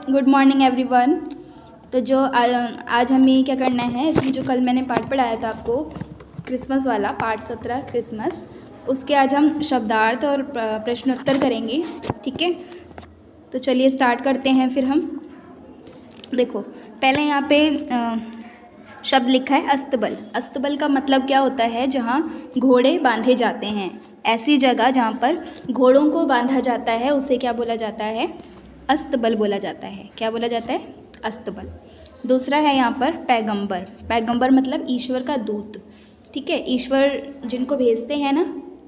Good morning everyone. तो जो आज हमें क्या करना है, इसमें जो कल मैंने पाठ पढ़ाया था आपको क्रिसमस वाला पाठ 17 क्रिसमस, उसके आज हम शब्दार्थ और प्रश्नोत्तर करेंगे। ठीक है, तो चलिए स्टार्ट करते हैं। फिर हम देखो, पहले यहाँ पे शब्द लिखा है अस्तबल। अस्तबल का मतलब क्या होता है? जहाँ घोड़े बांधे जाते हैं, ऐसी जगह जहाँ पर घोड़ों को बांधा जाता है उसे क्या बोला जाता है? अस्तबल बोला जाता है। क्या बोला जाता है? अस्तबल। दूसरा है यहाँ पर पैगंबर। पैगंबर मतलब ईश्वर का दूत। ठीक है, ईश्वर जिनको भेजते हैं ना,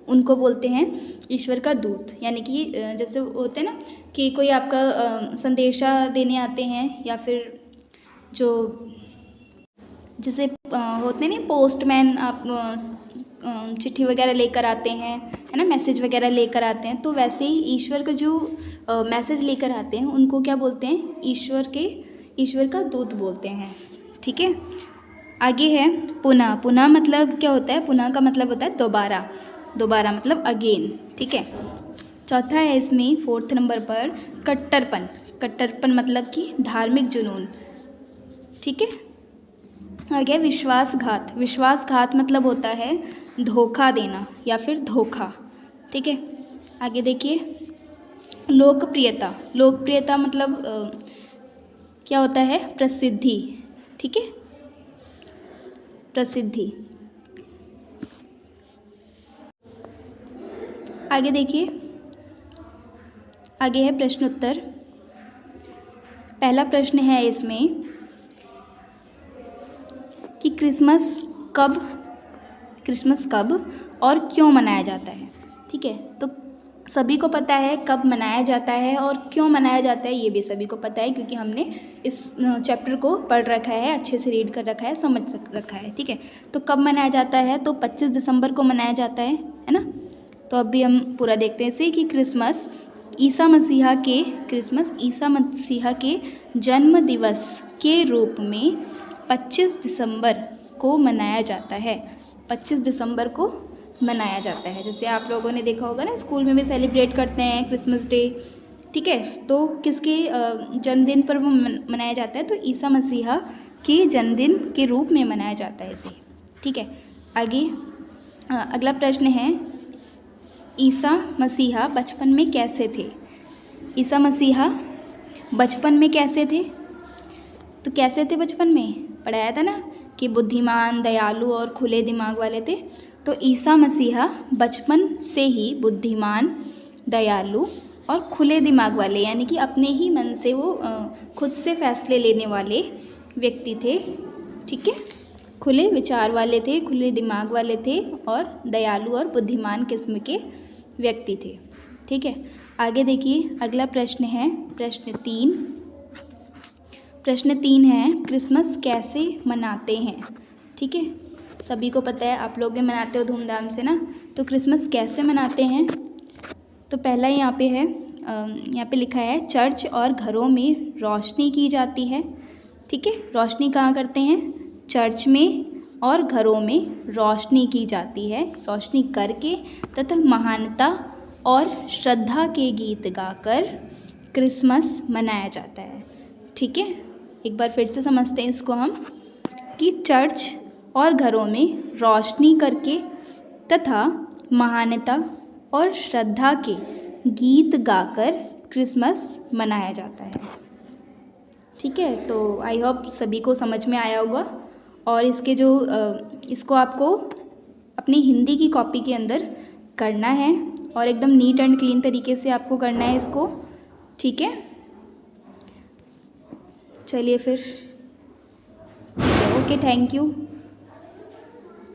उनको बोलते हैं ईश्वर का दूत। यानी कि जैसे होते हैं ना कि कोई आपका संदेशा देने आते हैं, या फिर जो जैसे होते हैं ना पोस्टमैन, आप चिट्ठी वगैरह लेकर आते हैं, है ना, मैसेज वगैरह लेकर आते हैं। तो वैसे ही ईश्वर का जो मैसेज लेकर आते हैं उनको क्या बोलते हैं? ईश्वर का दूत बोलते हैं। ठीक है, आगे है पुनः। पुनः मतलब क्या होता है? पुनः का मतलब होता है दोबारा। दोबारा मतलब अगेन। ठीक है, चौथा है इसमें 4th नंबर पर कट्टरपन। कट्टरपन मतलब कि धार्मिक जुनून। ठीक है, आगे विश्वासघात। विश्वासघात मतलब होता है धोखा देना या फिर धोखा। ठीक है, आगे देखिए लोकप्रियता। लोकप्रियता मतलब क्या होता है? प्रसिद्धि। ठीक है, प्रसिद्धि। आगे देखिए, आगे है प्रश्नोत्तर। पहला प्रश्न है इसमें कि क्रिसमस कब और क्यों मनाया जाता है। ठीक है, तो सभी को पता है कब मनाया जाता है और क्यों मनाया जाता है, ये भी सभी को पता है, क्योंकि हमने इस चैप्टर को पढ़ रखा है, अच्छे से रीड कर रखा है, समझ रखा है। ठीक है, तो कब मनाया जाता है? तो 25 दिसंबर को मनाया जाता है ना। तो अभी हम पूरा देखते हैं इसे कि क्रिसमस ईसा मसीहा के जन्म दिवस के रूप में 25 दिसंबर को मनाया जाता है। 25 दिसंबर को मनाया जाता है। जैसे आप लोगों ने देखा होगा ना, स्कूल में भी सेलिब्रेट करते हैं क्रिसमस डे। ठीक है, तो किसके जन्मदिन पर वो मनाया जाता है? तो ईसा मसीहा के जन्मदिन के रूप में मनाया जाता है इसे। ठीक है, आगे अगला प्रश्न है ईसा मसीहा बचपन में कैसे थे? ईसा मसीहा बचपन में कैसे थे? तो कैसे थे बचपन में? पढ़ाया था ना कि बुद्धिमान, दयालु और खुले दिमाग वाले थे। तो ईसा मसीहा बचपन से ही बुद्धिमान, दयालु और खुले दिमाग वाले, यानी कि अपने ही मन से वो खुद से फैसले लेने वाले व्यक्ति थे। ठीक है, खुले विचार वाले थे, खुले दिमाग वाले थे और दयालु और बुद्धिमान किस्म के व्यक्ति थे। ठीक है, आगे देखिए अगला प्रश्न है प्रश्न 3। प्रश्न 3 है क्रिसमस कैसे मनाते हैं? ठीक है, सभी को पता है, आप लोग भी मनाते हो धूमधाम से ना। तो क्रिसमस कैसे मनाते हैं? तो पहला यहाँ पे है, यहाँ पे लिखा है चर्च और घरों में रोशनी की जाती है। ठीक है, रोशनी कहाँ करते हैं? चर्च में और घरों में रोशनी की जाती है। रोशनी करके तथा महानता और श्रद्धा के गीत गाकर क्रिसमस मनाया जाता है। ठीक है, एक बार फिर से समझते हैं इसको हम कि चर्च और घरों में रोशनी करके तथा महानता और श्रद्धा के गीत गाकर क्रिसमस मनाया जाता है। ठीक है, तो आई होप सभी को समझ में आया होगा। और इसके जो इसको आपको अपनी हिंदी की कॉपी के अंदर करना है और एकदम नीट एंड क्लीन तरीके से आपको करना है इसको। ठीक है, चलिए फिर, ओके, थैंक यू।